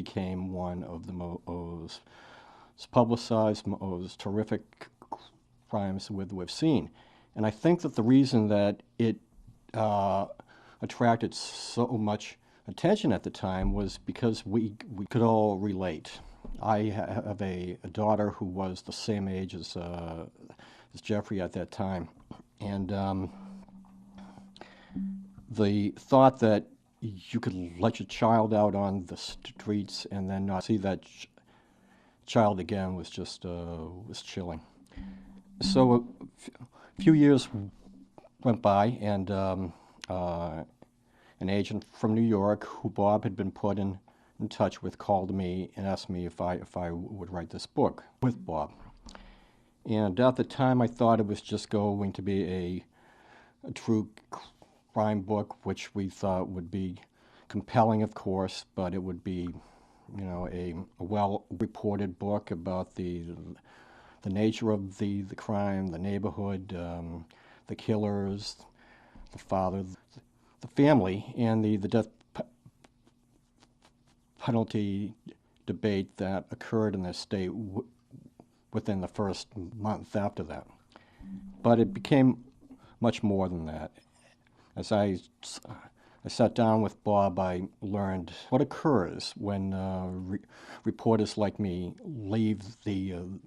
became one of the most publicized, most terrific crimes we've seen. And I think that the reason that it attracted so much attention at the time was because we could all relate. I have a daughter who was the same age as Jeffrey at that time, and the thought that you could let your child out on the streets and then not see that child again was just was chilling. So a few years went by, and an agent from New York, who Bob had been put in touch with, called me and asked me if I would write this book with Bob. And at the time, I thought it was just going to be a true crime book, which we thought would be compelling, of course, but it would be, you know, a well-reported book about the nature of the crime, the neighborhood, the killers, the father, the family, and the death penalty debate that occurred in the state within the first month after that. But it became much more than that. As I sat down with Bob, I learned what occurs when reporters like me leave the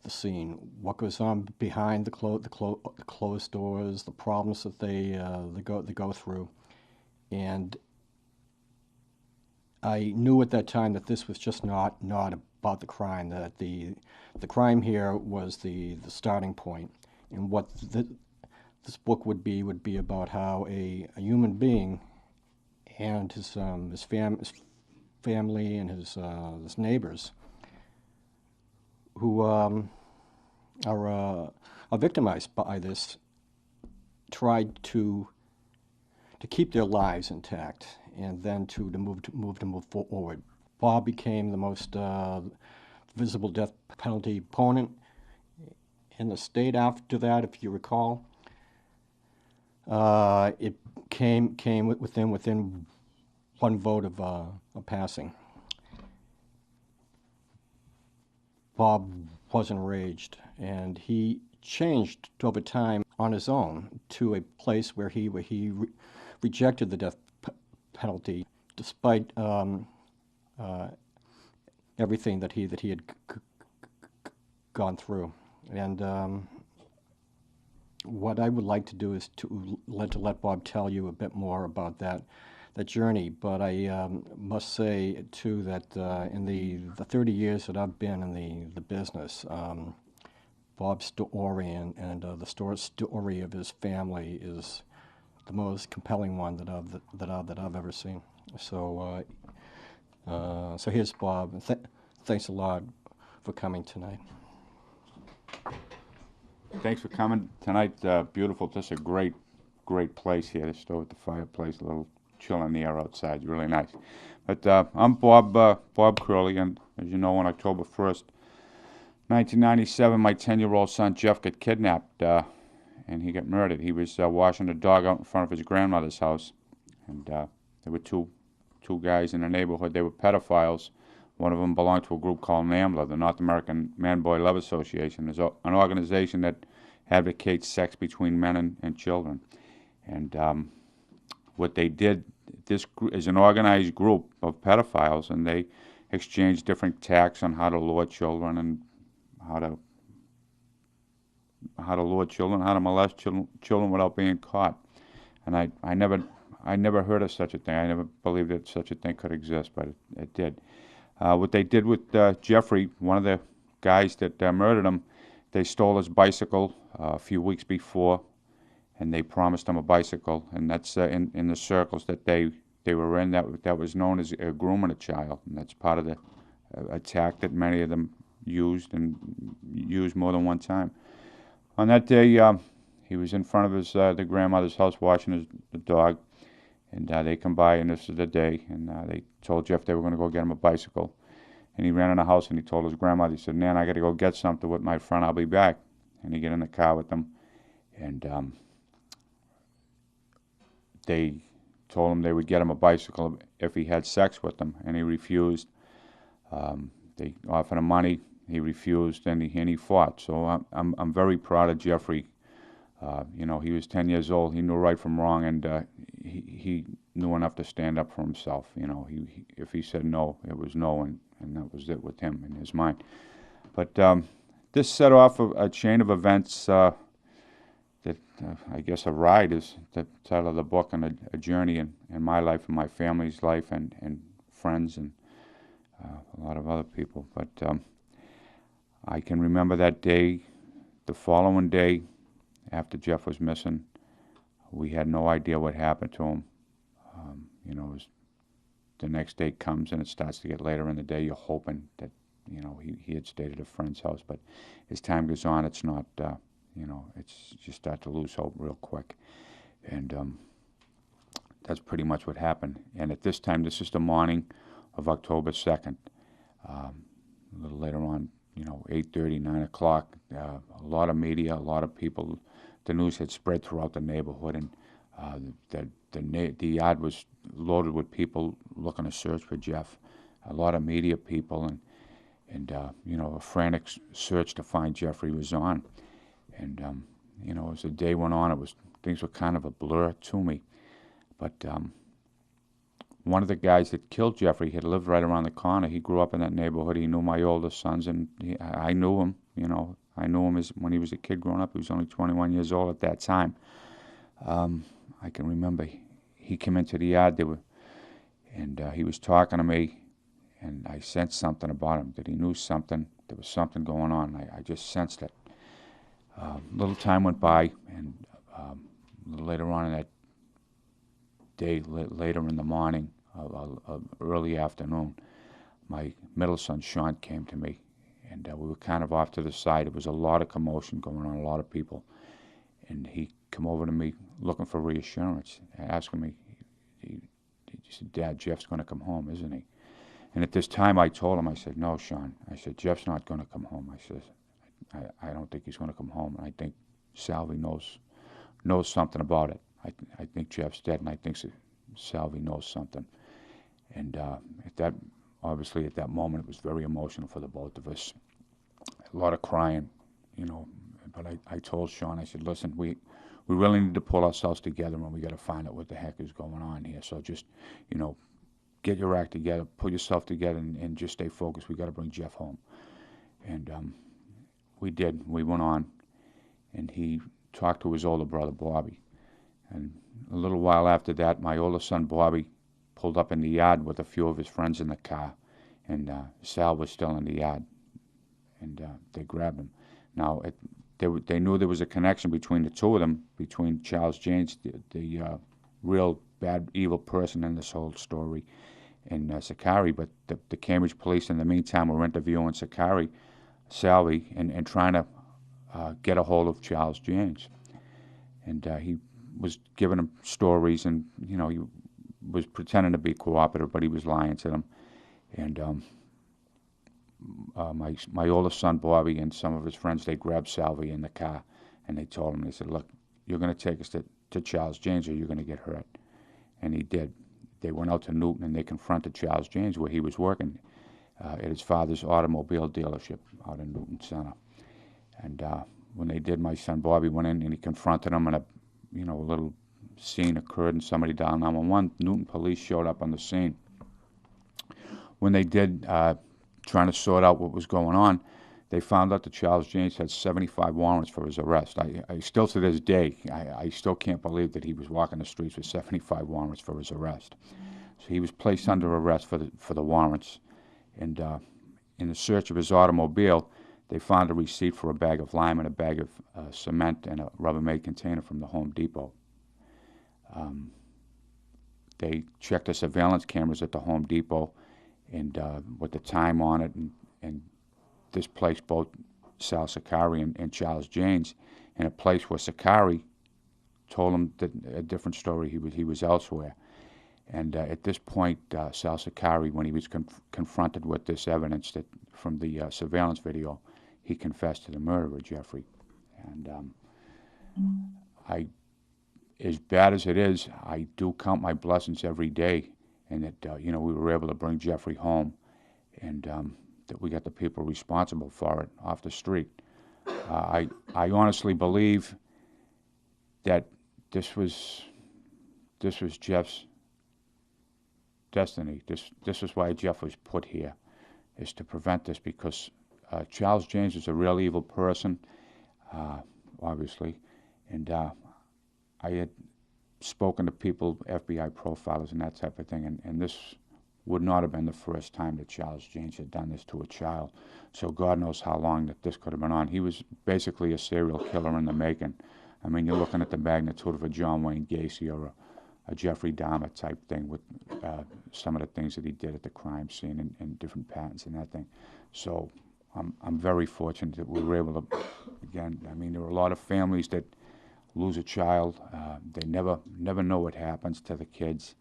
scene, what goes on behind the closed doors, the problems that they go through. And I knew at that time that this was just not about the crime, that the crime here was the starting point. And what this book would be about how a human being and his family and his neighbors who are victimized by this tried to keep their lives intact and then to move forward. Bob became the most visible death penalty opponent in the state after that, if you recall. It came within one vote of passing. Bob was enraged, and he changed over time on his own to a place where he rejected the death penalty, despite everything that he had gone through. And what I would like to do is to let Bob tell you a bit more about that journey. But I must say too that in the 30 years that I've been in the business, Bob's story and the story of his family is the most compelling one that I've ever seen. So so here's Bob. Thanks a lot for coming tonight. Thanks for coming tonight. Beautiful. Just a great place here to stow at the fireplace. A little chill in the air outside. Really nice. But I'm Bob MacQuarrie, and as you know, on October 1st, 1997, my 10-year-old son Jeff got kidnapped, and he got murdered. He was washing a dog out in front of his grandmother's house, and there were two guys in the neighborhood. They were pedophiles. One of them belonged to a group called NAMLA, the North American Man-Boy Love Association. It's an organization that advocates sex between men and children. And what they did, this is an organized group of pedophiles, and they exchanged different tactics on how to lure children and how to lure children, how to molest children without being caught. And I never heard of such a thing. I never believed that such a thing could exist, but it did. What they did with Jeffrey, one of the guys that murdered him, they stole his bicycle a few weeks before, and they promised him a bicycle, and that's in the circles that they were in, that was known as grooming a child, and that's part of the attack that many of them used, and used more than one time. On that day, he was in front of his the grandmother's house washing the dog, and they come by, and this is the day, and they told Jeff they were going to go get him a bicycle. And he ran in the house, and he told his grandmother, he said, "Nan, I got to go get something with my friend. I'll be back." And he got in the car with them, and they told him they would get him a bicycle if he had sex with them, and he refused. They offered him money. He refused, and he fought. So I'm very proud of Jeffrey. You know, he was 10 years old. He knew right from wrong, and he knew enough to stand up for himself. You know, if he said no, it was no, and that was it with him in his mind. But this set off a chain of events that I guess a ride is the title of the book, and a journey in my life and my family's life and friends and a lot of other people. But I can remember that day, the following day, after Jeff was missing. We had no idea what happened to him. You know, the next day comes and it starts to get later in the day. You're hoping that, you know, he had stayed at a friend's house. But as time goes on, it's not, you know, it's you start to lose hope real quick. And that's pretty much what happened. And at this time, this is the morning of October 2nd. A little later on, you know, 8:30, 9 o'clock, a lot of media, a lot of people. The news had spread throughout the neighborhood, and the yard was loaded with people looking to search for Jeff. A lot of media people, and you know, a frantic search to find Jeffrey was on. And you know, as the day went on, things were kind of a blur to me. But one of the guys that killed Jeffrey had lived right around the corner. He grew up in that neighborhood. He knew my oldest sons, and I knew him. You know, I knew him when he was a kid growing up. He was only 21 years old at that time. I can remember he came into the yard. And he was talking to me, and I sensed something about him, that he knew something. There was something going on. I just sensed it. A little time went by, and a little later on in that day, later in the morning, early afternoon, my middle son, Sean, came to me, and we were kind of off to the side. There was a lot of commotion going on, a lot of people. And he come over to me looking for reassurance, asking me, he said, "Dad, Jeff's going to come home, isn't he?" And at this time, I told him, I said, "No, Sean." I said, "Jeff's not going to come home." I said, I don't think he's going to come home. And I think Salvi knows something about it. I think Jeff's dead, and I think Salvi knows something. And obviously at that moment, it was very emotional for the both of us. A lot of crying, you know. But I told Sean, I said, "Listen, we really need to pull ourselves together, and we got to find out what the heck is going on here. So just, you know, get your act together, pull yourself together, and just stay focused. We got to bring Jeff home." And we did. We went on, and he talked to his older brother, Bobby. And a little while after that, my older son, Bobby, pulled up in the yard with a few of his friends in the car, and Sal was still in the yard, and they grabbed him. Now, they knew there was a connection between the two of them, between Charles James, the real bad, evil person in this whole story, and MacQuarrie. But the Cambridge police, in the meantime, were interviewing Salvi, and trying to get a hold of Charles James. And he was giving them stories, and, you know, he was pretending to be cooperative, but he was lying to them. And my oldest son, Bobby, and some of his friends, they grabbed Salvi in the car, and they told him, they said, "Look, you're going to take us to Charles James, or you're going to get hurt." And he did. They went out to Newton, and they confronted Charles James where he was working at his father's automobile dealership out in Newton Center. And when they did, my son Bobby went in and he confronted him, and a little scene occurred, and somebody dialed 911. Newton police showed up on the scene. When they did, trying to sort out what was going on, they found out that Charles James had 75 warrants for his arrest. I still, to this day, I still can't believe that he was walking the streets with 75 warrants for his arrest. So he was placed under arrest for the warrants. And in the search of his automobile, they found a receipt for a bag of lime and a bag of cement and a Rubbermaid container from the Home Depot. They checked the surveillance cameras at the Home Depot, and with the time on it, and this placed both Sal MacQuarrie and Charles James in a place where MacQuarrie told him that a different story. He was elsewhere. And at this point, Sal MacQuarrie, when he was confronted with this evidence that from the surveillance video, he confessed to the murder of Jeffrey. And as bad as it is, I do count my blessings every day, and that we were able to bring Jeffrey home. and that we got the people responsible for it off the street. I honestly believe that this was Jeff's destiny. This is why Jeff was put here, is to prevent this, because Charles James is a real evil person, obviously, and I had spoken to people, FBI profilers and that type of thing, and this would not have been the first time that Charles James had done this to a child. So God knows how long that this could have been on. He was basically a serial killer in the making. I mean, you're looking at the magnitude of a John Wayne Gacy or a Jeffrey Dahmer type thing with some of the things that he did at the crime scene and different patterns and that thing. So I'm very fortunate that we were able to, again, I mean, there are a lot of families that lose a child. They never know what happens to the kids.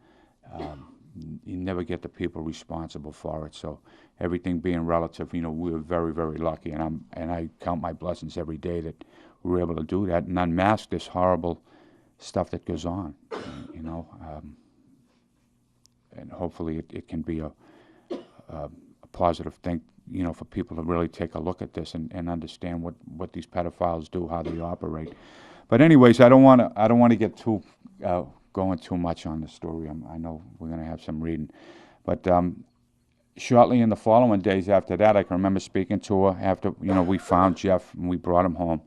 You never get the people responsible for it. So everything being relative, we were very, very lucky, and I count my blessings every day that we were able to do that and unmask this horrible stuff that goes on. And hopefully it can be a positive thing, for people to really take a look at this and understand what these pedophiles do, how they operate. But anyways, I don't want to get too going too much on the story. I know we're going to have some reading, but shortly in the following days after that, I can remember speaking to her after we found Jeff and we brought him home,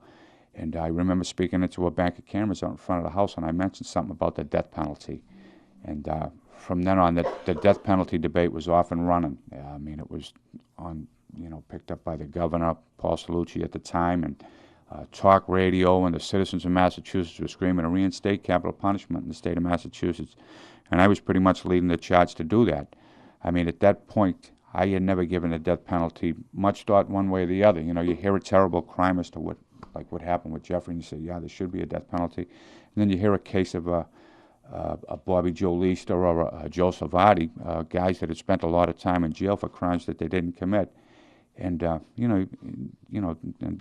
and I remember speaking into a bank of cameras out in front of the house, and I mentioned something about the death penalty, and from then on, the death penalty debate was off and running. I mean, it was on picked up by the governor, Paul Cellucci at the time, and talk radio, and the citizens of Massachusetts were screaming to reinstate capital punishment in the state of Massachusetts. And I was pretty much leading the charge to do that. I mean, at that point, I had never given the death penalty much thought one way or the other. You hear a terrible crime as to what happened with Jeffrey, and you say, yeah, there should be a death penalty. And then you hear a case of a Bobby Joe Leister or a Joe Savati, guys that had spent a lot of time in jail for crimes that they didn't commit. And and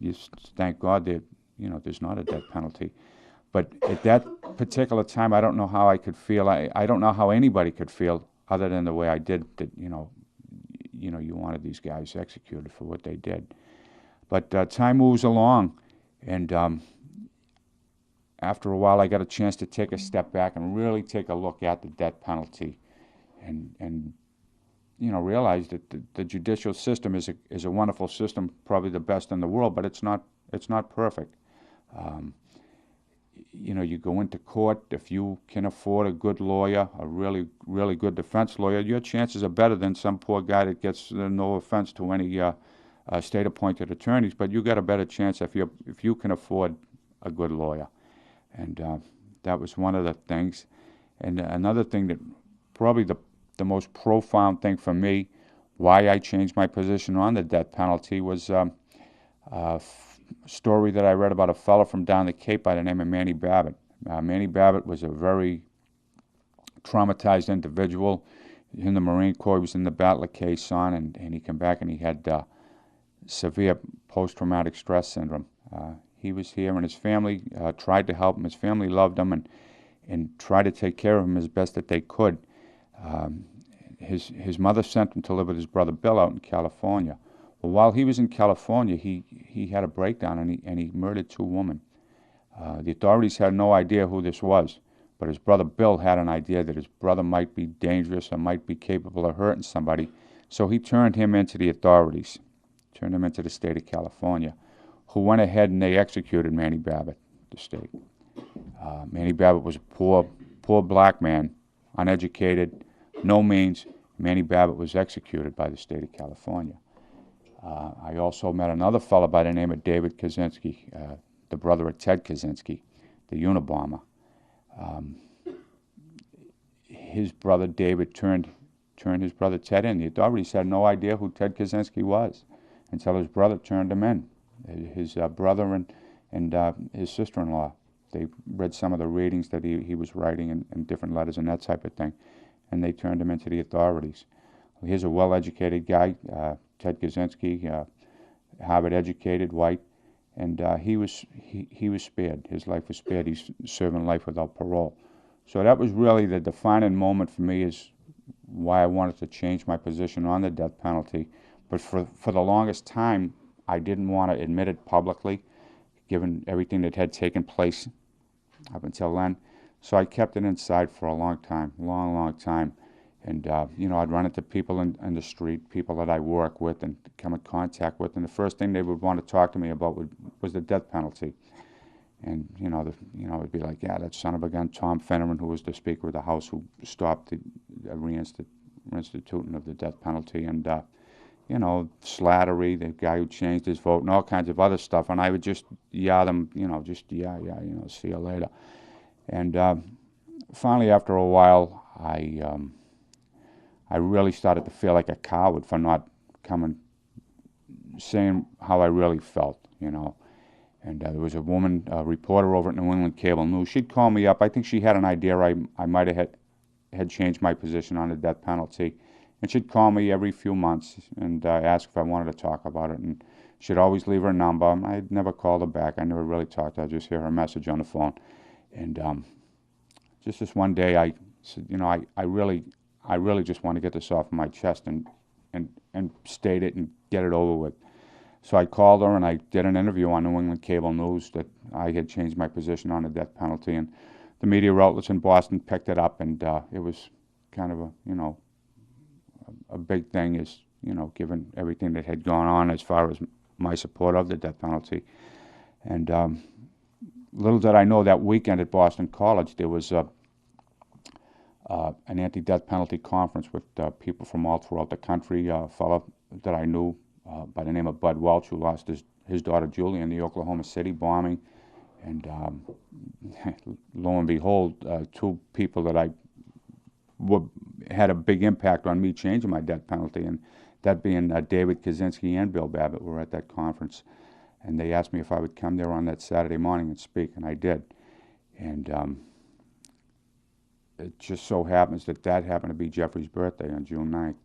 you thank God that there's not a death penalty. But at that particular time, I don't know how I could feel. I don't know how anybody could feel other than the way I did. That you wanted these guys executed for what they did. But time moves along, and after a while, I got a chance to take a step back and really take a look at the death penalty, and realize that the judicial system is a wonderful system, probably the best in the world, but it's not perfect. You go into court, if you can afford a good lawyer, a really, really good defense lawyer, your chances are better than some poor guy that gets, no offense to any state-appointed attorneys, but you got a better chance if you can afford a good lawyer. And that was one of the things. And another thing that probably the most profound thing for me, why I changed my position on the death penalty, was a story that I read about a fellow from down the Cape by the name of Manny Babbitt. Manny Babbitt was a very traumatized individual. In the Marine Corps, he was in the Battle of Quai Son, and he came back and he had severe post-traumatic stress syndrome. He was here, and his family tried to help him. His family loved him and tried to take care of him as best that they could. His mother sent him to live with his brother Bill out in California. Well, while he was in California, he had a breakdown and he murdered 2 women. The authorities had no idea who this was, but his brother Bill had an idea that his brother might be dangerous or might be capable of hurting somebody, so he turned him into the authorities, turned him into the state of California, who went ahead and they executed Manny Babbitt, the state. Manny Babbitt was a poor black man, uneducated, no means. Manny Babbitt was executed by the state of California. I also met another fellow by the name of David Kaczynski, the brother of Ted Kaczynski, the Unabomber. His brother David turned his brother Ted in. The authorities had no idea who Ted Kaczynski was until his brother turned him in. His brother and his sister-in-law, they read some of the readings that he was writing in different letters and that type of thing, and they turned him into the authorities. Here's a well-educated guy, Ted Kaczynski, Harvard-educated, white, and he was spared. His life was spared. He's serving life without parole. So that was really the defining moment for me, is why I wanted to change my position on the death penalty. But for the longest time, I didn't want to admit it publicly, given everything that had taken place up until then. So I kept it inside for a long time, long time. And, I'd run into people in the street, people that I work with and come in contact with, and the first thing they would want to talk to me about was the death penalty. And, it'd be like, yeah, that son of a gun, Tom Fenneman, who was the Speaker of the House, who stopped the reinstituting of the death penalty, and, Slattery, the guy who changed his vote, and all kinds of other stuff. And I would just yell them, see you later. And finally, after a while, I really started to feel like a coward for not coming, saying how I really felt, And there was a woman, a reporter over at New England Cable News. She'd call me up. I think she had an idea I might have had changed my position on the death penalty. And she'd call me every few months and ask if I wanted to talk about it. And she'd always leave her number. I'd never called her back. I never really talked to her. I'd just hear her message on the phone. And just this one day, I said, I really just want to get this off my chest and state it and get it over with. So I called her and I did an interview on New England Cable News that I had changed my position on the death penalty, and the media outlets in Boston picked it up, and it was kind of a big thing, is given everything that had gone on as far as my support of the death penalty. And little did I know, that weekend at Boston College there was an anti-death penalty conference with people from all throughout the country. A fellow that I knew by the name of Bud Welch, who lost his daughter Julie in the Oklahoma City bombing. And lo and behold, two people that had a big impact on me changing my death penalty, and that being David Kaczynski and Bill Babbitt, were at that conference. And they asked me if I would come there on that Saturday morning and speak, and I did. And it just so happens that happened to be Jeffrey's birthday on June 9th.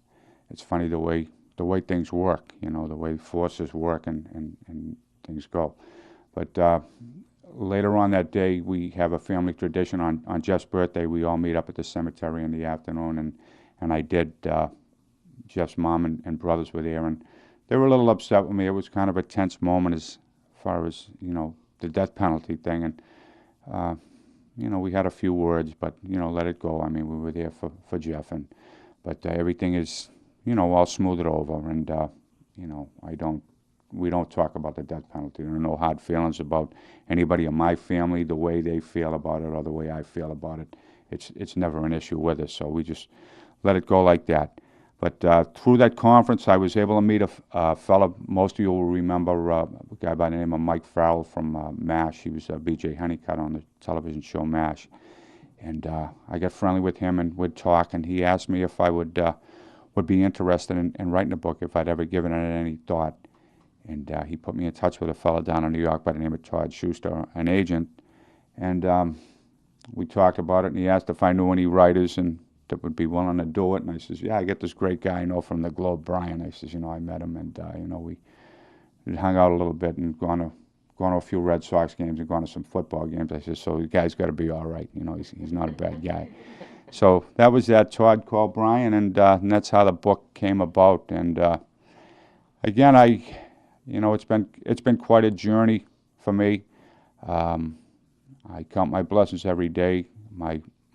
It's funny the way things work, the way forces work and things go. But later on that day, we have a family tradition. On Jeff's birthday, we all meet up at the cemetery in the afternoon, and I did. Jeff's mom and brothers were there, and they were a little upset with me. It was kind of a tense moment as far as, the death penalty thing. And, we had a few words, but, let it go. I mean, we were there for Jeff. But everything is, all smoothed over. And, we don't talk about the death penalty. There are no hard feelings about anybody in my family, the way they feel about it or the way I feel about it. It's never an issue with us. So we just let it go like that. But through that conference, I was able to meet a fellow, most of you will remember, a guy by the name of Mike Farrell from MASH. He was B.J. Honeycutt on the television show MASH. And I got friendly with him and would talk, and he asked me if I would be interested in writing a book, if I'd ever given it any thought. And he put me in touch with a fellow down in New York by the name of Todd Schuster, an agent. And we talked about it, and he asked if I knew any writers and that would be willing to do it. And I says, yeah, I get this great guy I know from the Globe, Brian. I says, I met him, and we hung out a little bit and gone to a few Red Sox games and gone to some football games. I said, so the guy's got to be all right. He's not a bad guy. So that was that. Todd called Brian, and that's how the book came about. And again, it's been quite a journey for me. I count my blessings every day.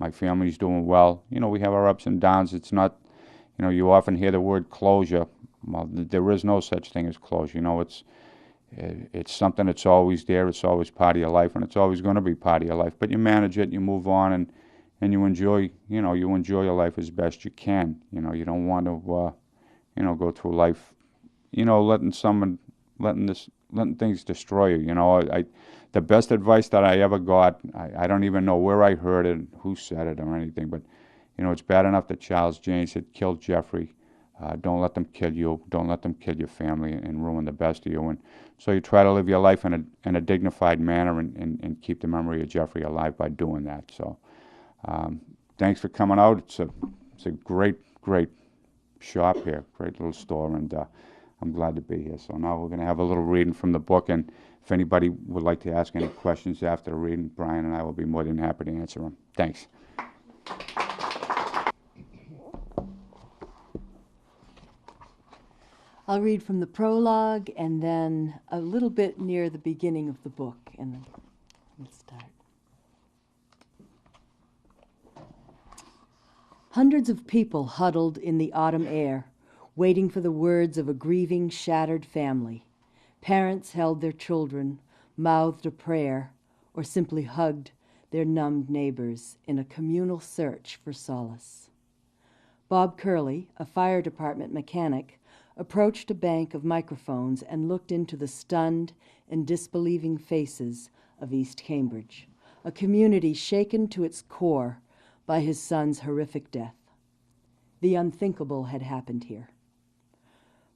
My family's doing well. We have our ups and downs. It's not, you often hear the word closure. Well, there is no such thing as closure. It's something that's always there. It's always part of your life, and it's always going to be part of your life. But you manage it, you move on, and you enjoy, you enjoy your life as best you can. You don't want to, go through life, letting things destroy you. The best advice that I ever got, I don't even know where I heard it, who said it or anything, but, it's bad enough that Charles James had killed Jeffrey. Don't let them kill you. Don't let them kill your family and ruin the best of you. And so you try to live your life in a dignified manner and keep the memory of Jeffrey alive by doing that. So thanks for coming out. It's a great shop here, great little store, and I'm glad to be here. So now we're going to have a little reading from the book, and if anybody would like to ask any questions after the reading, Brian and I will be more than happy to answer them. Thanks. I'll read from the prologue and then a little bit near the beginning of the book, and then we'll start. Hundreds of people huddled in the autumn air, waiting for the words of a grieving, shattered family. Parents held their children, mouthed a prayer, or simply hugged their numbed neighbors in a communal search for solace. Bob Curley, a fire department mechanic, approached a bank of microphones and looked into the stunned and disbelieving faces of East Cambridge, a community shaken to its core by his son's horrific death. The unthinkable had happened here.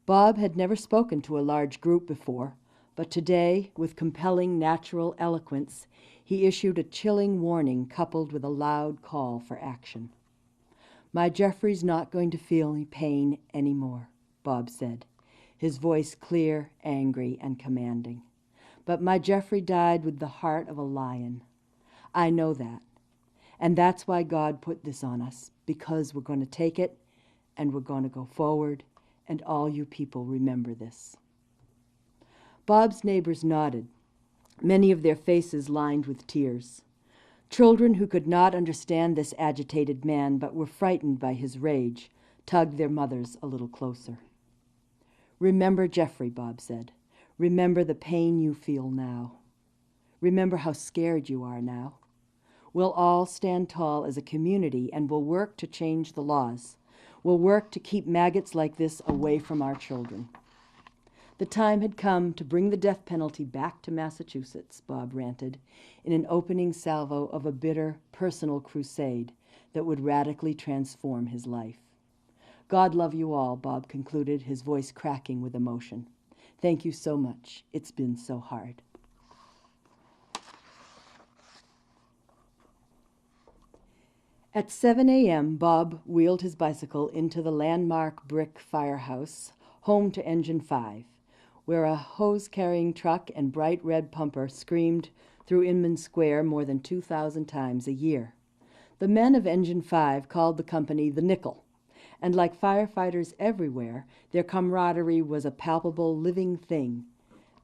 Bob had never spoken to a large group before, but today, with compelling natural eloquence, he issued a chilling warning coupled with a loud call for action. "My Jeffrey's not going to feel any pain anymore," Bob said, his voice clear, angry, and commanding. "But my Jeffrey died with the heart of a lion. I know that. And that's why God put this on us, because we're going to take it, and we're going to go forward, and all you people remember this." Bob's neighbors nodded, many of their faces lined with tears. Children who could not understand this agitated man but were frightened by his rage tugged their mothers a little closer. "Remember Jeffrey," Bob said. "Remember the pain you feel now. Remember how scared you are now. We'll all stand tall as a community and we'll work to change the laws. We'll work to keep maggots like this away from our children." The time had come to bring the death penalty back to Massachusetts, Bob ranted, in an opening salvo of a bitter, personal crusade that would radically transform his life. "God love you all," Bob concluded, his voice cracking with emotion. "Thank you so much. It's been so hard." At 7 a.m., Bob wheeled his bicycle into the landmark brick firehouse, home to Engine 5, where a hose-carrying truck and bright red pumper screamed through Inman Square more than 2,000 times a year. The men of Engine 5 called the company the Nickel, and like firefighters everywhere, their camaraderie was a palpable living thing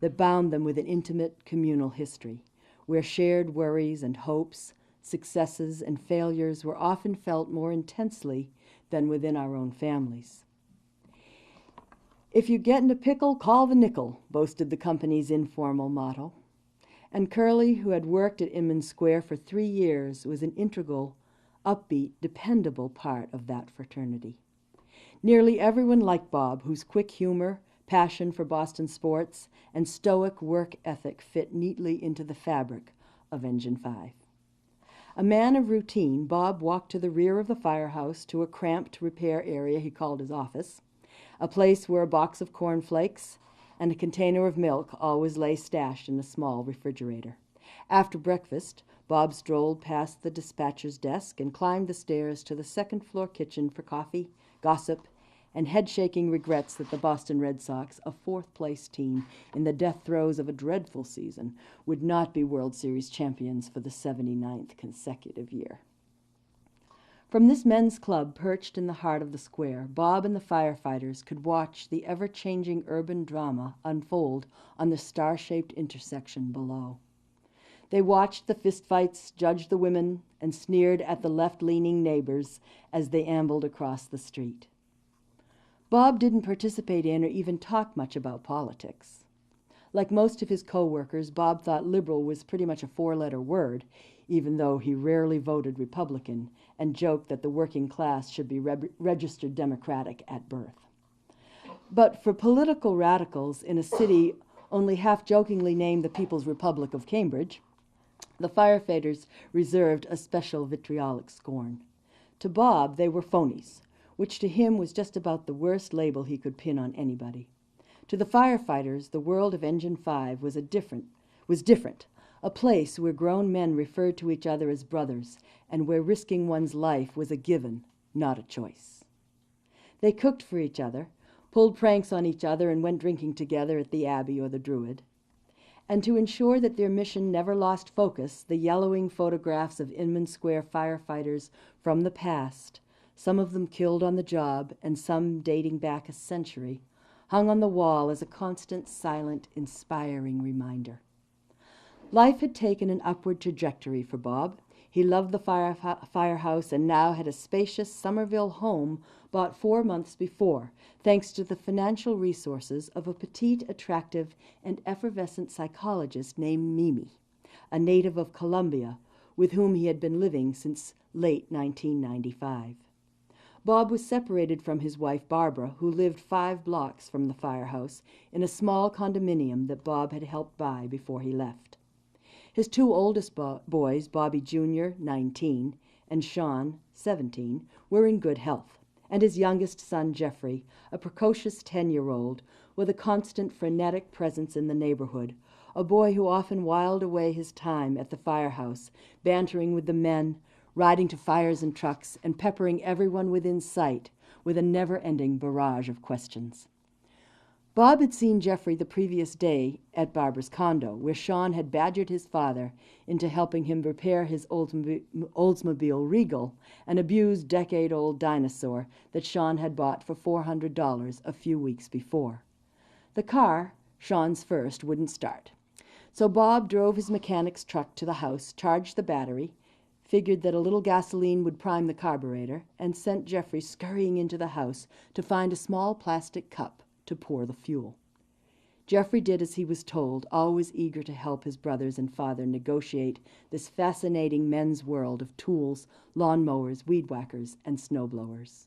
that bound them with an intimate communal history, where shared worries and hopes, successes and failures were often felt more intensely than within our own families. "If you get in a pickle, call the Nickel," boasted the company's informal motto. And Curley, who had worked at Inman Square for 3 years, was an integral, upbeat, dependable part of that fraternity. Nearly everyone liked Bob, whose quick humor, passion for Boston sports, and stoic work ethic fit neatly into the fabric of Engine 5. A man of routine, Bob walked to the rear of the firehouse to a cramped repair area he called his office, a place where a box of cornflakes and a container of milk always lay stashed in a small refrigerator. After breakfast, Bob strolled past the dispatcher's desk and climbed the stairs to the second-floor kitchen for coffee, gossip, and head-shaking regrets that the Boston Red Sox, a fourth-place team in the death throes of a dreadful season, would not be World Series champions for the 79th consecutive year. From this men's club perched in the heart of the square, Bob and the firefighters could watch the ever-changing urban drama unfold on the star-shaped intersection below. They watched the fistfights, judged the women, and sneered at the left-leaning neighbors as they ambled across the street. Bob didn't participate in or even talk much about politics. Like most of his co-workers, Bob thought liberal was pretty much a 4-letter word, even though he rarely voted Republican, and joked that the working class should be registered Democratic at birth. But for political radicals in a city only half-jokingly named the People's Republic of Cambridge, the firefighters reserved a special vitriolic scorn. To Bob, they were phonies, which to him was just about the worst label he could pin on anybody. To the firefighters, the world of Engine 5 was different, a place where grown men referred to each other as brothers and where risking one's life was a given, not a choice. They cooked for each other, pulled pranks on each other, and went drinking together at the Abbey or the Druid. And to ensure that their mission never lost focus, the yellowing photographs of Inman Square firefighters from the past, some of them killed on the job and some dating back a century, hung on the wall as a constant, silent, inspiring reminder. Life had taken an upward trajectory for Bob. He loved the firehouse and now had a spacious Somerville home bought 4 months before, thanks to the financial resources of a petite, attractive, and effervescent psychologist named Mimi, a native of Columbia, with whom he had been living since late 1995. Bob was separated from his wife Barbara, who lived 5 blocks from the firehouse in a small condominium that Bob had helped buy before he left. His 2 oldest boys, Bobby Jr., 19, and Sean, 17, were in good health, and his youngest son, Jeffrey, a precocious 10-year-old with a constant frenetic presence in the neighborhood, a boy who often whiled away his time at the firehouse, bantering with the men, riding to fires and trucks, and peppering everyone within sight with a never-ending barrage of questions. Bob had seen Jeffrey the previous day at Barbara's condo, where Sean had badgered his father into helping him repair his Oldsmobile Regal, an abused decade-old dinosaur that Sean had bought for $400 a few weeks before. The car, Sean's first, wouldn't start. So Bob drove his mechanic's truck to the house, charged the battery, figured that a little gasoline would prime the carburetor, and sent Jeffrey scurrying into the house to find a small plastic cup to pour the fuel. Jeffrey did as he was told, always eager to help his brothers and father negotiate this fascinating men's world of tools, lawnmowers, weed whackers, and snowblowers.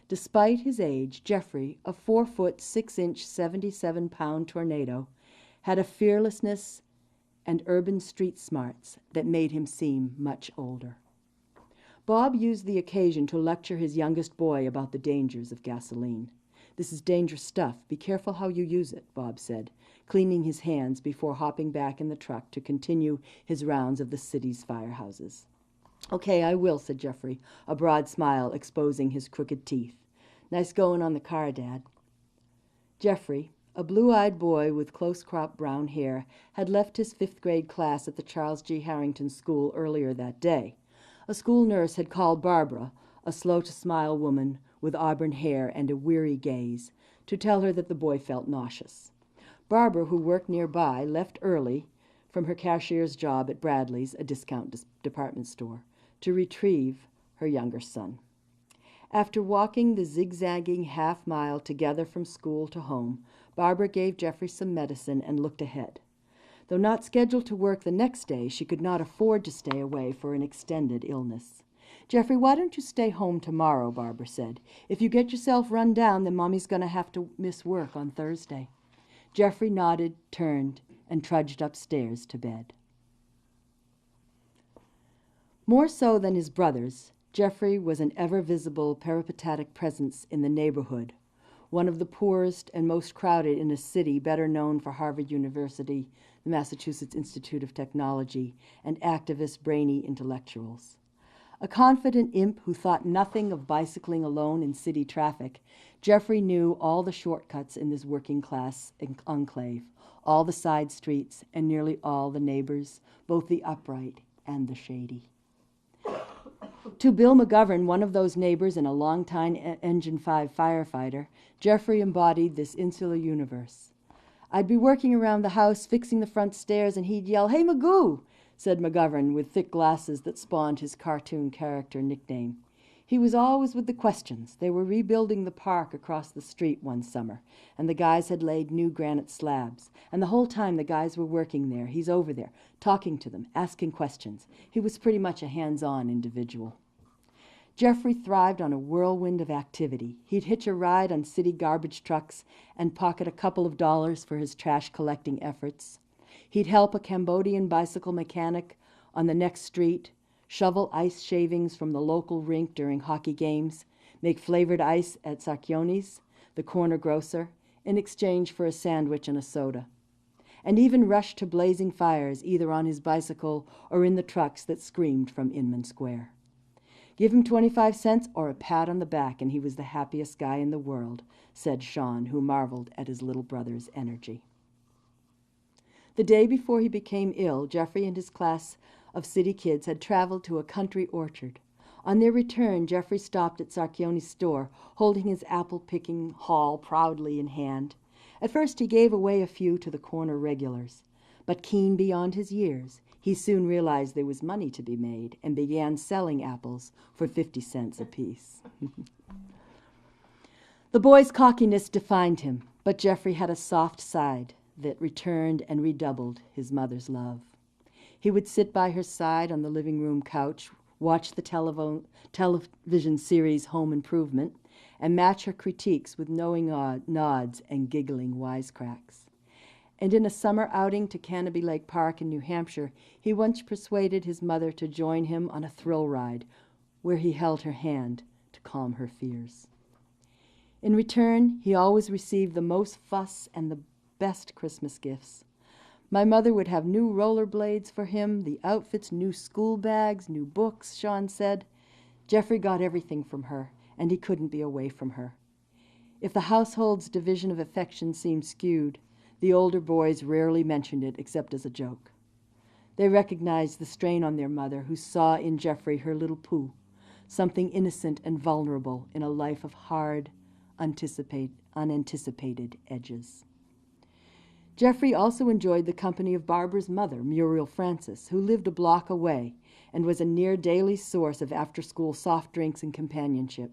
Despite his age, Jeffrey, a 4-foot, 6-inch, 77-pound tornado, had a fearlessness and urban street smarts that made him seem much older. Bob used the occasion to lecture his youngest boy about the dangers of gasoline. "This is dangerous stuff. Be careful how you use it," Bob said, cleaning his hands before hopping back in the truck to continue his rounds of the city's firehouses. "Okay, I will," said Jeffrey, a broad smile exposing his crooked teeth. "Nice going on the car, Dad." Jeffrey, a blue-eyed boy with close-cropped brown hair, had left his 5th-grade class at the Charles G. Harrington School earlier that day. A school nurse had called Barbara, a slow-to-smile woman with auburn hair and a weary gaze, to tell her that the boy felt nauseous. Barbara, who worked nearby, left early from her cashier's job at Bradley's, a discount department store, to retrieve her younger son. After walking the zigzagging half-mile together from school to home, Barbara gave Jeffrey some medicine and looked ahead. Though not scheduled to work the next day, she could not afford to stay away for an extended illness. "Jeffrey, why don't you stay home tomorrow?" Barbara said. "If you get yourself run down, then Mommy's going to have to miss work on Thursday." Jeffrey nodded, turned, and trudged upstairs to bed. More so than his brothers, Jeffrey was an ever-visible peripatetic presence in the neighborhood, one of the poorest and most crowded in a city better known for Harvard University, the Massachusetts Institute of Technology, and activist, brainy intellectuals. A confident imp who thought nothing of bicycling alone in city traffic, Jeffrey knew all the shortcuts in this working-class enclave, all the side streets, and nearly all the neighbors, both the upright and the shady. To Bill McGovern, one of those neighbors and a longtime Engine 5 firefighter, Jeffrey embodied this insular universe. "I'd be working around the house, fixing the front stairs, and he'd yell, 'Hey, Magoo!' said McGovern, with thick glasses that spawned his cartoon character nickname. He was always with the questions. They were rebuilding the park across the street one summer, and the guys had laid new granite slabs. And the whole time the guys were working there, he's over there, talking to them, asking questions. He was pretty much a hands-on individual. Jeffrey thrived on a whirlwind of activity. He'd hitch a ride on city garbage trucks and pocket a couple of dollars for his trash-collecting efforts. He'd help a Cambodian bicycle mechanic on the next street, shovel ice shavings from the local rink during hockey games, make flavored ice at Sarchioni's, the corner grocer, in exchange for a sandwich and a soda, and even rush to blazing fires either on his bicycle or in the trucks that screamed from Inman Square. "Give him 25 cents or a pat on the back, and he was the happiest guy in the world," said Sean, who marveled at his little brother's energy. The day before he became ill, Jeffrey and his class of city kids had traveled to a country orchard. On their return, Jeffrey stopped at Sarchioni's store, holding his apple-picking haul proudly in hand. At first he gave away a few to the corner regulars, but keen beyond his years, he soon realized there was money to be made and began selling apples for 50 cents apiece. The boy's cockiness defined him, but Jeffrey had a soft side that returned and redoubled his mother's love. He would sit by her side on the living room couch, watch the television series Home Improvement, and match her critiques with knowing nods and giggling wisecracks. And in a summer outing to Canobie Lake Park in New Hampshire, he once persuaded his mother to join him on a thrill ride, where he held her hand to calm her fears. In return, he always received the most fuss and the best Christmas gifts. My mother would have new rollerblades for him, the outfits, new school bags, new books, Sean said. Jeffrey got everything from her, and he couldn't be away from her. If the household's division of affection seemed skewed, the older boys rarely mentioned it except as a joke. They recognized the strain on their mother, who saw in Jeffrey her little Pooh, something innocent and vulnerable in a life of hard, unanticipated edges. Jeffrey also enjoyed the company of Barbara's mother, Muriel Francis, who lived a block away and was a near daily source of after-school soft drinks and companionship.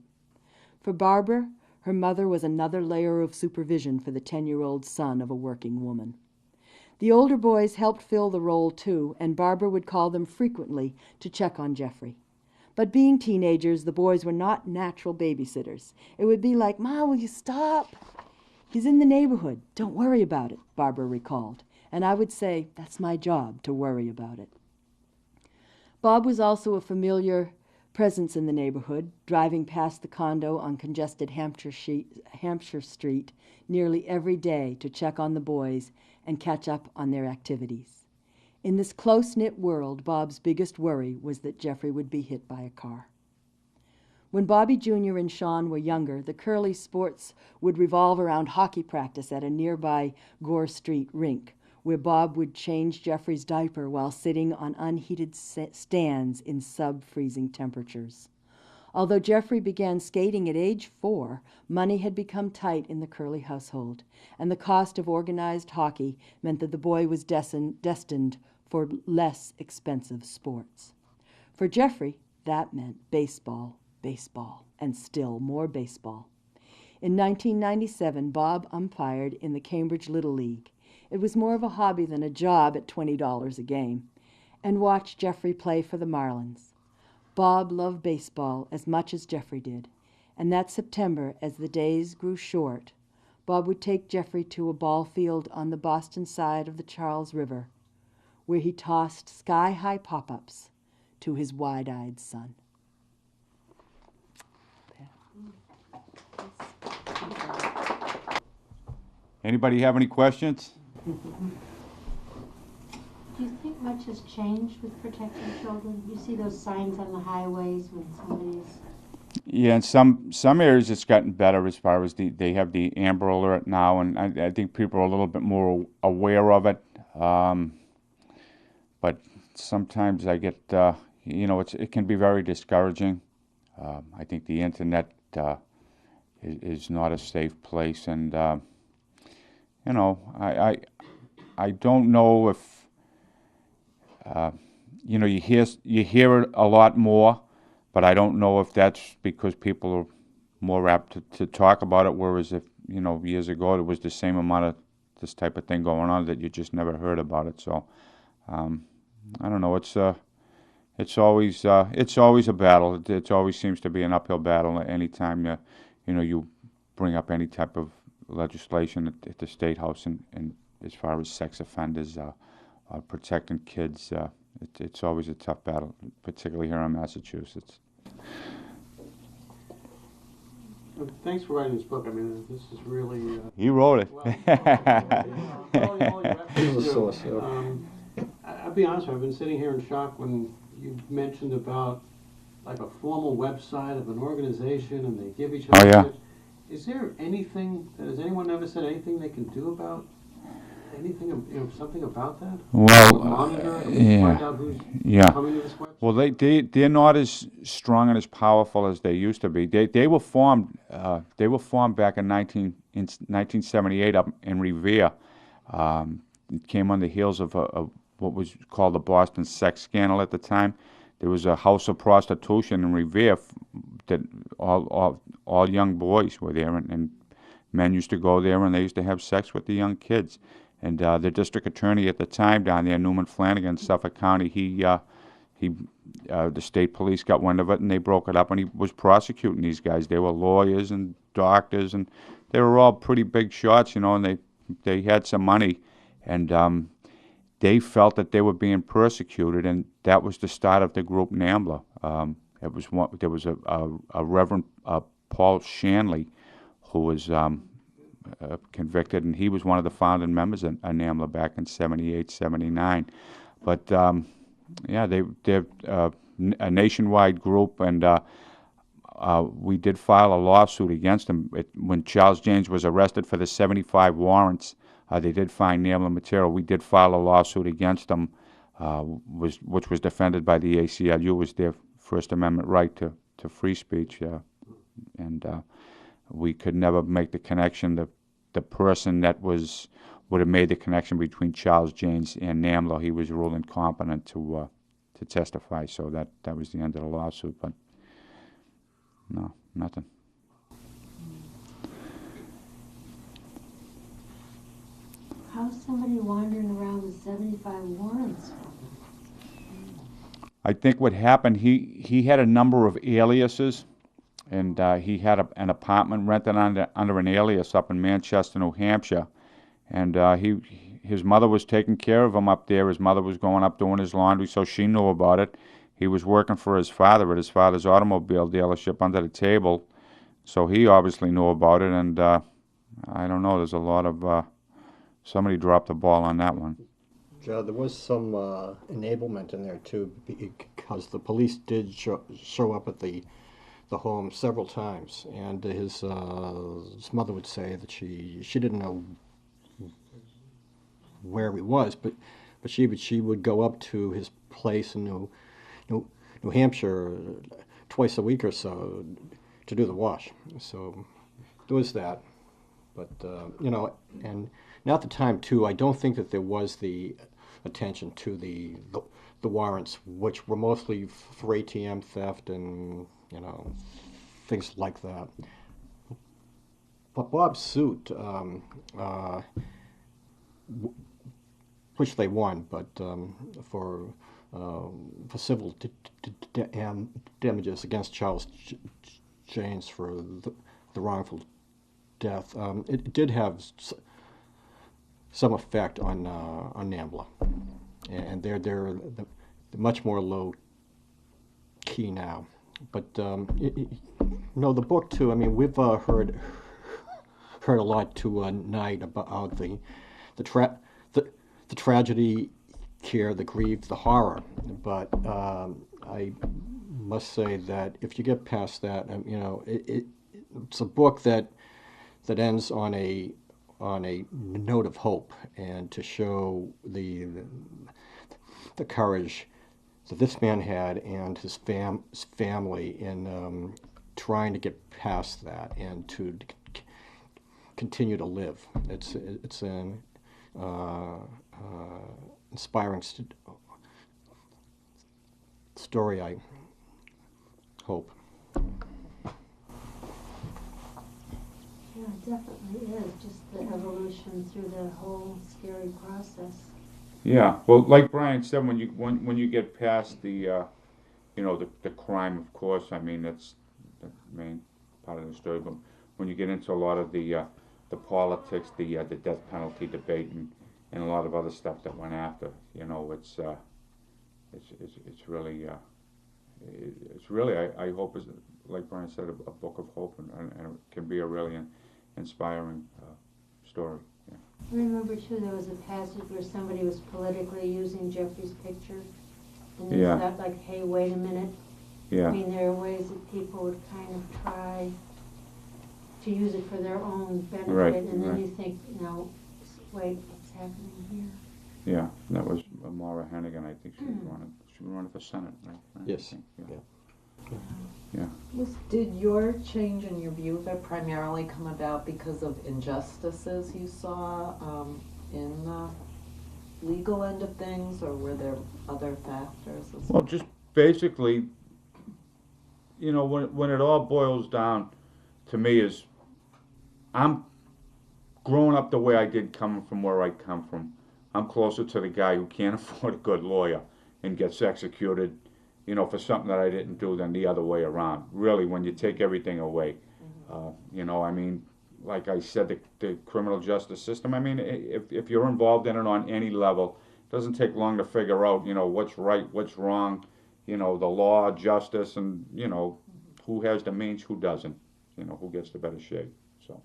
For Barbara, her mother was another layer of supervision for the 10-year-old son of a working woman. The older boys helped fill the role too, and Barbara would call them frequently to check on Jeffrey. But being teenagers, the boys were not natural babysitters. It would be like, "Ma, will you stop? He's in the neighborhood. Don't worry about it," Barbara recalled. And I would say, that's my job, to worry about it. Bob was also a familiar presence in the neighborhood, driving past the condo on congested Hampshire Street nearly every day to check on the boys and catch up on their activities. In this close-knit world, Bob's biggest worry was that Jeffrey would be hit by a car. When Bobby Jr. and Sean were younger, the Curly sports would revolve around hockey practice at a nearby Gore Street rink, where Bob would change Jeffrey's diaper while sitting on unheated stands in sub-freezing temperatures. Although Jeffrey began skating at age 4, money had become tight in the Curly household, and the cost of organized hockey meant that the boy was destined for less expensive sports. For Jeffrey, that meant baseball, and still more baseball. In 1997, Bob umpired in the Cambridge Little League. It was more of a hobby than a job at $20 a game, and watched Jeffrey play for the Marlins. Bob loved baseball as much as Jeffrey did, and that September, as the days grew short, Bob would take Jeffrey to a ball field on the Boston side of the Charles River, where he tossed sky-high pop-ups to his wide-eyed son. Anybody have any questions? Do you think much has changed with protecting children? You see those signs on the highways when somebody's... Yeah, in some areas it's gotten better as far as they have the Amber Alert now, and I think people are a little bit more aware of it. But sometimes I get, it can be very discouraging. I think the internet is not a safe place, and I don't know if you hear it a lot more, but I don't know if that's because people are more apt to talk about it, whereas if years ago there was the same amount of this type of thing going on that you just never heard about it. So I don't know. It's always a battle. It always seems to be an uphill battle anytime you bring up any type of legislation at the State House, and as far as sex offenders protecting kids, it's always a tough battle, particularly here in Massachusetts. Thanks for writing this book. I mean, this is really... He wrote it. I'll be honest with you, I've been sitting here in shock when you mentioned about like a formal website of an organization and they give each other... Oh, yeah. Is there anything, has anyone ever said anything they can do about anything, something about that? Well, Monitor it, yeah, find out who's yeah. coming to this website? Well, they're not as strong and as powerful as they used to be. They were formed back in 1978 up in Revere. It came on the heels of what was called the Boston sex scandal at the time. There was a house of prostitution in Revere that all young boys were there, and men used to go there and they used to have sex with the young kids. And the district attorney at the time down there, Newman Flanagan, Suffolk County, the state police got wind of it and they broke it up, and he was prosecuting these guys. They were lawyers and doctors, and they were all pretty big shots, and they had some money, and they felt that they were being persecuted, and that was the start of the group NAMBLA. There was a Reverend Paul Shanley who was convicted, and he was one of the founding members of NAMBLA back in 78, 79. But yeah, they're a nationwide group, and we did file a lawsuit against them. When Charles James was arrested for the 75 warrants, they did find NAMBLA material. We did file a lawsuit against them, which was defended by the ACLU, was their First Amendment right to free speech, and we could never make the connection. The person that would have made the connection between Charles James and NAMBLA, he was ruled incompetent to testify. So that was the end of the lawsuit. But no, nothing. How's somebody wandering around with 75 warrants? I think what happened, he had a number of aliases, and he had an apartment rented under an alias up in Manchester, New Hampshire, and his mother was taking care of him up there. His mother was going up doing his laundry, so she knew about it. He was working for his father at his father's automobile dealership under the table, so he obviously knew about it, and I don't know, there's a lot of, somebody dropped the ball on that one. There was some enablement in there too, because the police did show up at the home several times, and his mother would say that she didn't know where he was, but she would go up to his place in New Hampshire twice a week or so to do the wash. So there was that, but and now at the time too, I don't think that there was the attention to the warrants, which were mostly for ATM theft and things like that. But Bob's suit, which they won, but for civil damages against Charles James for the wrongful death, it did have some effect on NAMBLA, and they're much more low key now. But the book too. I mean, we've heard a lot tonight about the tragedy here, the grief, the horror. But I must say that if you get past that, it's a book that ends on a note of hope, and to show the courage that this man had and his family in trying to get past that and to continue to live. It's an inspiring story, I hope. Yeah, it definitely is. Just the evolution through the whole scary process. Yeah, well, like Brian said, when you get past the crime, of course, I mean that's the main part of the story. But when you get into a lot of the politics, the death penalty debate, and a lot of other stuff that went after, it's really I hope, is like Brian said, a book of hope, and it can be a really inspiring story. Yeah. I remember too, there was a passage where somebody was politically using Jeffrey's picture, and they Yeah. thought like, hey, wait a minute. Yeah. I mean, there are ways that people would kind of try to use it for their own benefit, Right, and then right. you think, no, wait, it's happening here. Yeah, that was Maura Hennigan, I think she was running for Senate, right? I Yes. think, Yeah. Did your change in your view of it primarily come about because of injustices you saw in the legal end of things, or were there other factors as Well, just basically, when it all boils down to me is, I'm growing up the way I did coming from where I come from. I'm closer to the guy who can't afford a good lawyer and gets executed, for something that I didn't do than the other way around. Really, when you take everything away, I mean, like I said, the criminal justice system. I mean, if you're involved in it on any level, it doesn't take long to figure out, what's right, what's wrong, the law, justice, and who has the means, who doesn't, who gets the better shape. So.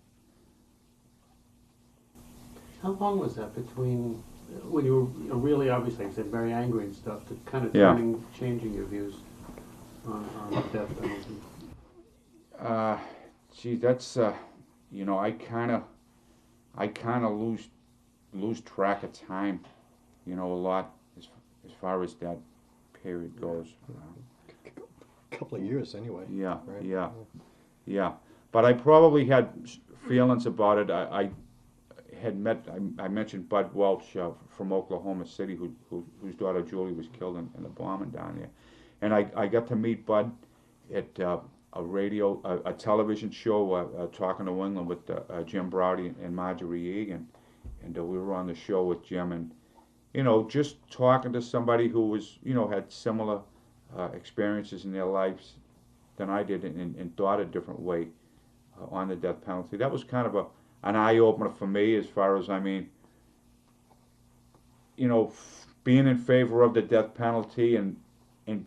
How long was that between when you were really obviously, like you said, very angry and stuff, to kind of Yeah. changing your views on the death penalty? Gee, that's I kind of lose track of time, a lot as far as that period goes. Couple of years anyway. Yeah, Right. yeah. But I probably had feelings about it. I had met. I mentioned Bud Welch from Oklahoma City, whose daughter Julie was killed in the bombing down there, and I got to meet Bud at a television show, Talking to England with Jim Browdy and Marjorie Egan, and we were on the show with Jim, and just talking to somebody who was had similar experiences in their lives than I did, and thought a different way on the death penalty. That was kind of an eye opener for me, as far as, I mean, being in favor of the death penalty, and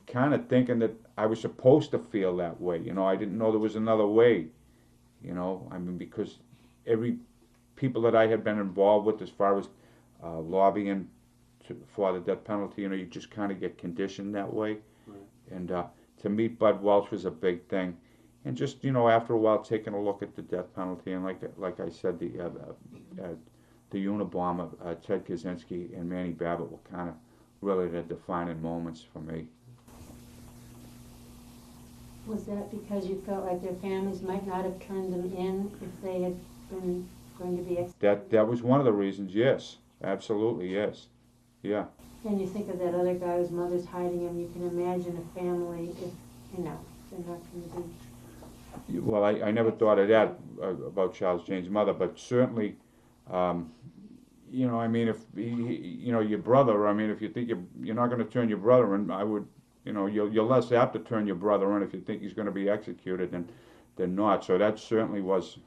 kind of thinking that I was supposed to feel that way. I didn't know there was another way. I mean, because every people that I had been involved with, as far as lobbying for the death penalty, you just kind of get conditioned that way. Right. And to meet Bud Welch was a big thing. And just, after a while, taking a look at the death penalty, and like I said, the Unabomber, Ted Kaczynski and Manny Babbitt were kind of really the defining moments for me. Was that because you felt like their families might not have turned them in if they had been going to be executed? That was one of the reasons. Yes, absolutely, yes, yeah. And you think of that other guy whose mother's hiding him, you can imagine a family if, they're not going to be. Well, I never thought of that about Charles Jane's mother, but certainly, I mean, if your brother, I mean, if you think you're not going to turn your brother in, I would, you're less apt to turn your brother in if you think he's going to be executed than not. So that certainly was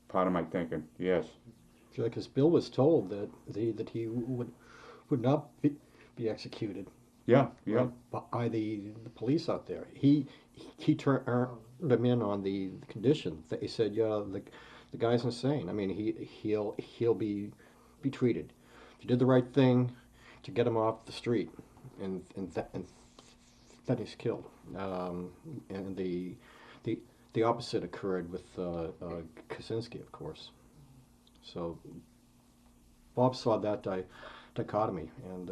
part of my thinking. Yes. Sure, because Bill was told that he would not be executed. Yeah, yeah. By the police out there. He turned them in on the condition that he said, yeah, the guy's insane. I mean, he'll be treated. You did the right thing to get him off the street, and then he's killed. And the opposite occurred with Kaczynski, of course. So Bob saw that dichotomy and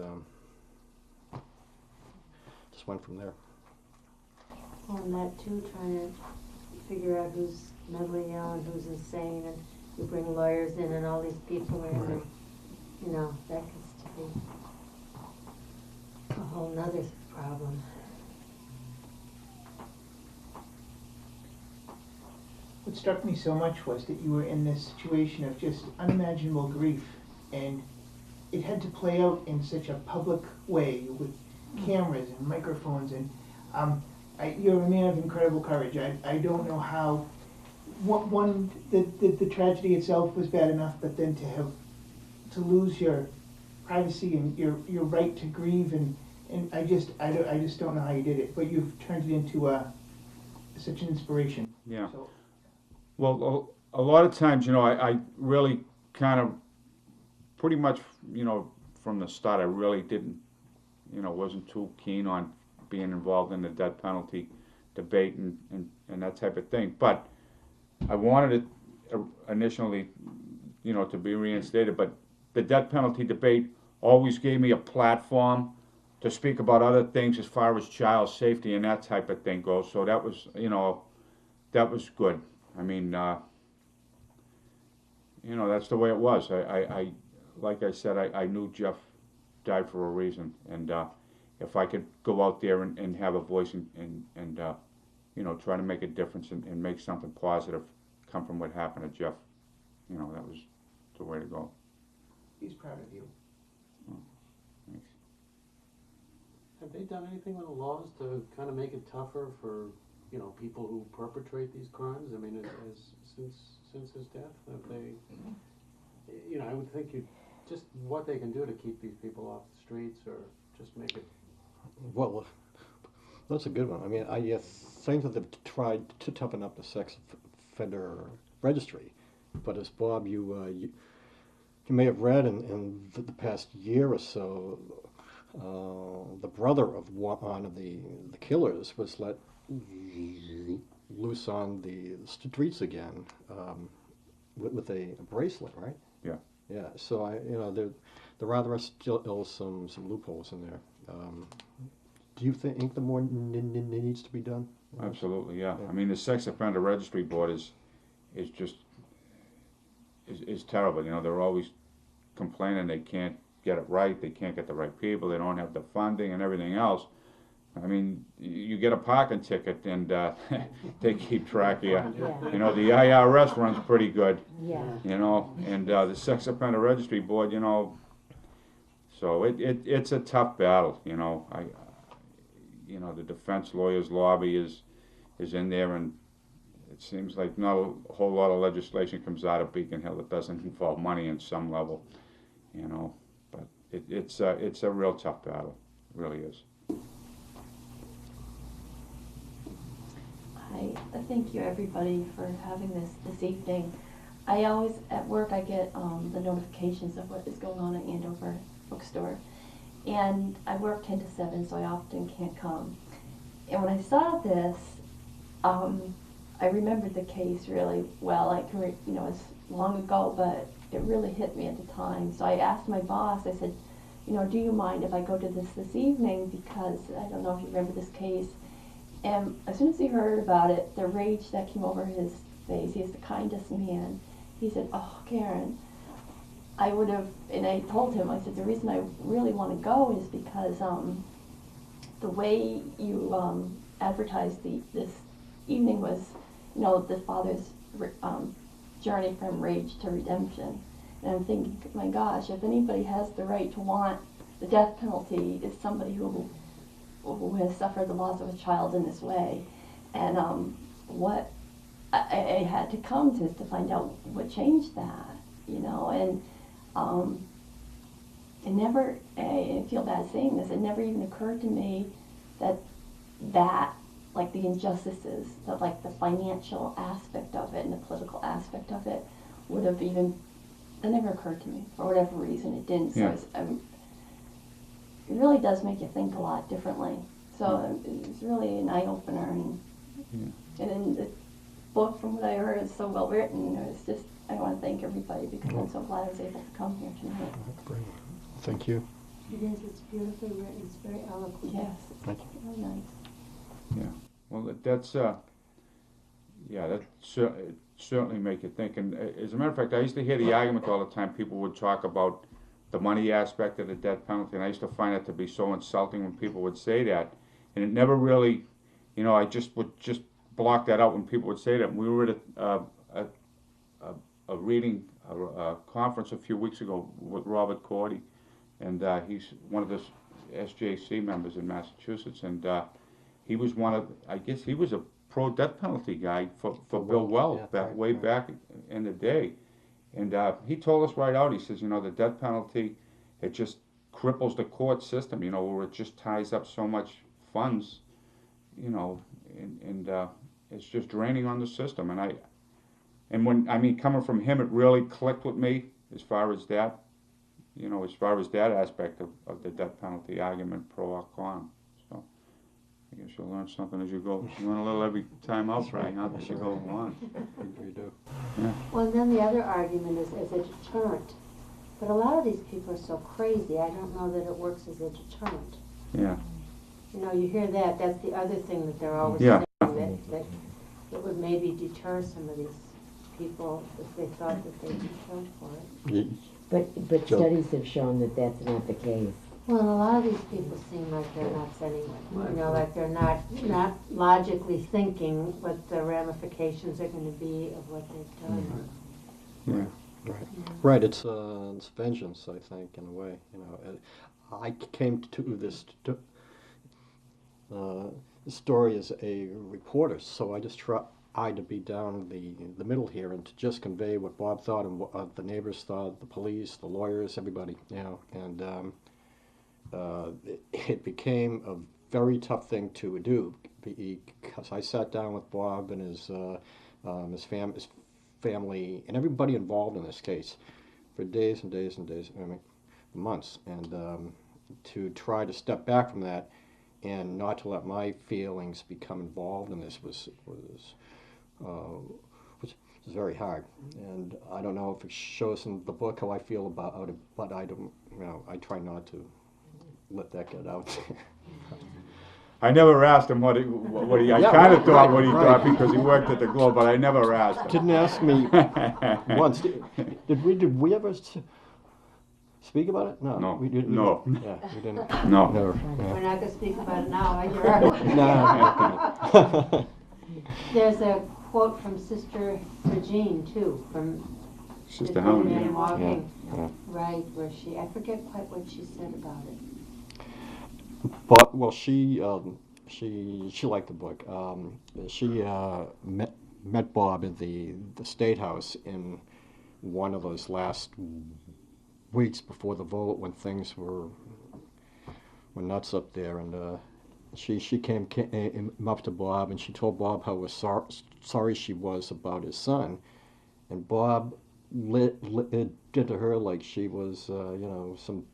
just went from there. On that too, trying to figure out who's mentally ill and who's insane, and you bring lawyers in and all these people in, and that gets to be a whole nother problem. What struck me so much was that you were in this situation of just unimaginable grief, and it had to play out in such a public way with cameras and microphones, and you're a man of incredible courage. I don't know how. The tragedy itself was bad enough, but then to lose your privacy and your right to grieve, and I just don't know how you did it. But you've turned it into such an inspiration. Yeah. So, Well, a lot of times, I really kind of, pretty much, from the start, I really didn't, wasn't too keen on being involved in the death penalty debate and that type of thing. But I wanted it initially, to be reinstated. But the death penalty debate always gave me a platform to speak about other things as far as child safety and that type of thing goes. So that was, that was good. I mean, that's the way it was. I like I said, I knew Jeff died for a reason, and if I could go out there and have a voice and try to make a difference and make something positive come from what happened to Jeff, that was the way to go. He's proud of you. Thanks. Have they done anything with the laws to kind of make it tougher for, people who perpetrate these crimes? I mean, since his death, have they, I would think just what they can do to keep these people off the streets or just make it. Well, that's a good one. I mean, things that they've tried to toughen up the sex offender registry, but as Bob, you may have read in the past year or so, the brother of one of the killers was let loose on the streets again with a bracelet, right? Yeah. Yeah. So there are still some loopholes in there. Do you think the more needs to be done? Absolutely, yeah. Yeah. I mean, the sex offender registry board is just terrible. They're always complaining they can't get it right, they can't get the right people, they don't have the funding and everything else. I mean, you get a parking ticket and they keep track of you. Yeah. The IRS runs pretty good, Yeah. and the sex offender registry board, so it's a tough battle. The defense lawyers lobby is in there, and it seems like not a whole lot of legislation comes out of Beacon Hill that doesn't involve money in some level, but it's a real tough battle, it really is. Hi, thank you everybody for having this evening. I always, at work, I get the notifications of what is going on at Andover Bookstore. And I work 10 to 7, so I often can't come. And when I saw this, I remembered the case really well. I can, it's long ago, but it really hit me at the time. So I asked my boss, I said, do you mind if I go to this evening? Because I don't know if you remember this case. And as soon as he heard about it, the rage that came over his face, he is the kindest man. He said, oh, Karen, I would have, and I told him, I said, the reason I really want to go is because the way you advertised this evening was, the father's journey from rage to redemption. And I'm thinking, my gosh, if anybody has the right to want the death penalty, it's somebody who has suffered the loss of a child in this way. And what I had to come to find out what changed that, and it never, I feel bad saying this, it never even occurred to me that like the injustices, like the financial aspect of it and the political aspect of it would have even, that never occurred to me. For whatever reason, it didn't. So Yeah. It really does make you think a lot differently. So it's really an eye-opener. And then the book, from what I heard, is so well written. It's just, I want to thank everybody because I'm so glad I was able to come here tonight. Great. Thank you. It is, it's beautifully written, it's very eloquent. Yes, Thank you. really nice. Yeah, well, that's it certainly make you think. And as a matter of fact, I used to hear the argument all the time. People would talk about the money aspect of the death penalty, and I used to find it to be so insulting when people would say that. And it never really, I would just block that out when people would say that. And we were at a reading, a conference a few weeks ago with Robert Cordy, and he's one of the SJC members in Massachusetts, and he was he was a pro-death penalty guy for Bill Weld, back in the day. And he told us right out, he says, the death penalty, it just cripples the court system, where it just ties up so much funds, and it's just draining on the system. And coming from him, it really clicked with me as far as that, aspect of the death penalty argument, pro or con. So I guess you'll learn something as you go. You learn a little every time out, right, huh, as you go along. You do. Yeah. Well, and then the other argument is as a deterrent. But a lot of these people are so crazy, I don't know that it works as a deterrent. Yeah. You know, you hear that, that's the other thing that they're always Yeah. saying, that it would maybe deter some of these people if they thought that they'd be killed for it. But Joe. studies have shown that that's not the case. Well, a lot of these people seem like they're nuts anyway. You know, like they're not logically thinking what the ramifications are going to be of what they've done. Yeah. Right, it's vengeance, I think, in a way. You know, I came to this story as a reporter, so I just tried to be down the middle here and to just convey what Bob thought and what the neighbors thought, the police, the lawyers, everybody, you know. And it became a very tough thing to do because I sat down with Bob and his family and everybody involved in this case for days and days and days, I mean, months, and to try to step back from that and not to let my feelings become involved in this was very hard. And I don't know if it shows in the book how I feel about it, but I don't, you know, I try not to let that get out. I never asked him what he. I Yeah, kind of right, thought what he right. thought because he worked at the Globe, but I never asked him. Didn't ask me once. Did we ever speak about it? No. No. We didn't. No. Yeah, we didn't. No. Never. We're Yeah. not going to speak about it now, are you? No. There's a quote from Sister Regine, too, from Sister Helen, Man yeah. Walking. Yeah. Right, where I forget quite what she said about it. But well, she liked the book. She met Bob in the State House in one of those last weeks before the vote when things were nuts up there, and she came up to Bob and she told Bob how sorry she was about his son, and Bob lit it to her like she was you know, some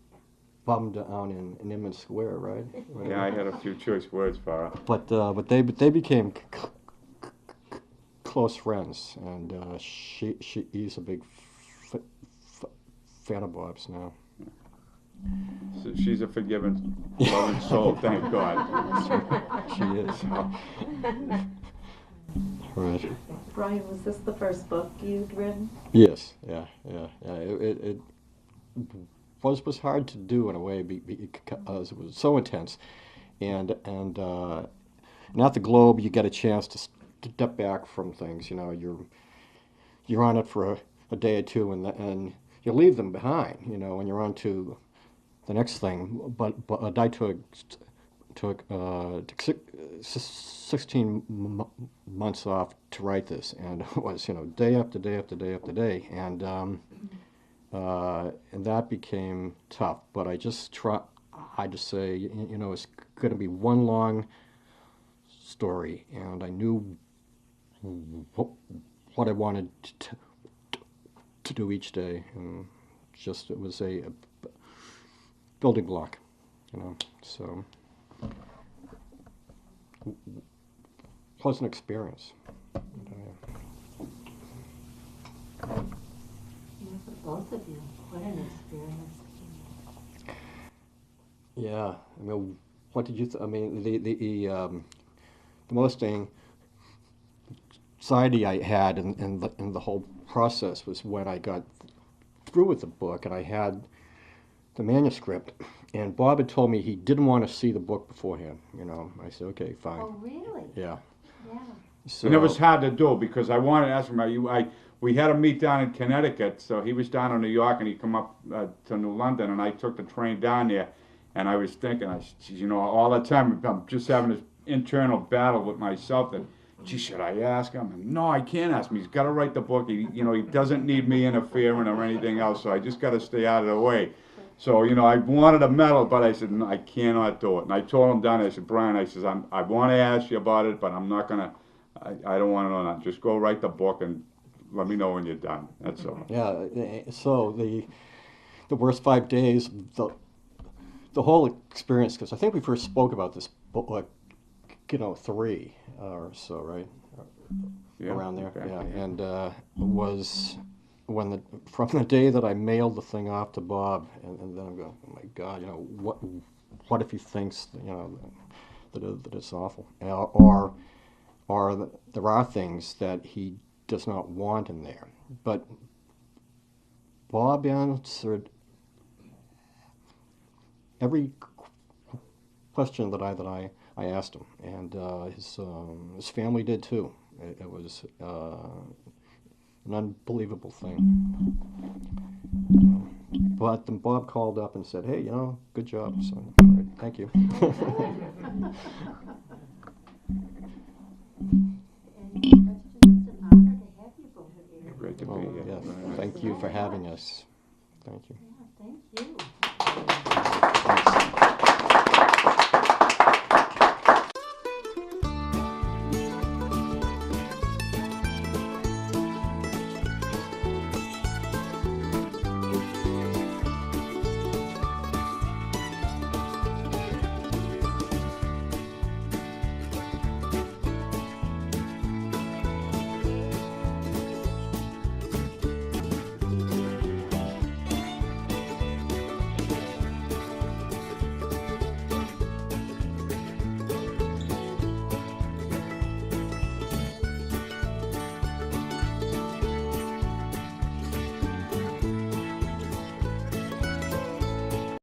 bum down in Inman Square, right? Yeah, I had a few choice words for her. But they became close friends, and he's a big fan of Bob's now. So she's a forgiving, loving soul, thank God. She is. Right. Brian, was this the first book you'd written? Yes. Yeah. It was hard to do in a way because it was so intense, and at the Globe you get a chance to step back from things. You know, you're on it for a day or two, and you leave them behind. You know, and you're on to the next thing. But I took 16 months off to write this, and it was, you know, day after day after day after day, and that became tough. But I just say, you know, it's going to be one long story, and I knew what I wanted to do each day, and just it was a building block, you know. So it was an experience. For both of you, what an experience. Yeah, I mean, what did you? I mean, the most anxiety I had in the whole process was when I got through with the book and I had the manuscript, and Bob had told me he didn't want to see the book beforehand. You know, I said, okay, fine. Oh, really? Yeah. Yeah. So, And it was hard to do because I wanted to ask him, we had a meet down in Connecticut, so he was down in New York and he come up to New London, and I took the train down there, and I was thinking, you know, all the time I'm just having this internal battle with myself that, gee, should I ask him? And no, I can't ask him. He's got to write the book. He doesn't need me interfering or anything else, so I just got to stay out of the way. So, you know, I wanted to meddle, but I said, no, I cannot do it. And I told him down there, I said, Brian, I want to ask you about it, but I'm not going to, I don't want to know that. Just go write the book and let me know when you're done. That's all. yeah, so the worst 5 days, the whole experience, because I think we first spoke about this book, like, you know, 3 or so, right? Yeah, Around there, okay. yeah, and was from the day that I mailed the thing off to Bob, and then I'm going, oh my God, you know, what if he thinks, you know, that it's awful, or that there are things that he does not want in there. But Bob answered every question that I asked him, and his family did too. It was an unbelievable thing. But then Bob called up and said, "Hey, you know, good job, son. All right, thank you." Any questions? It's an honor to have you both here. Great to Oh, be here. yes. Thank you for having us. Thank you. Yeah, thank you.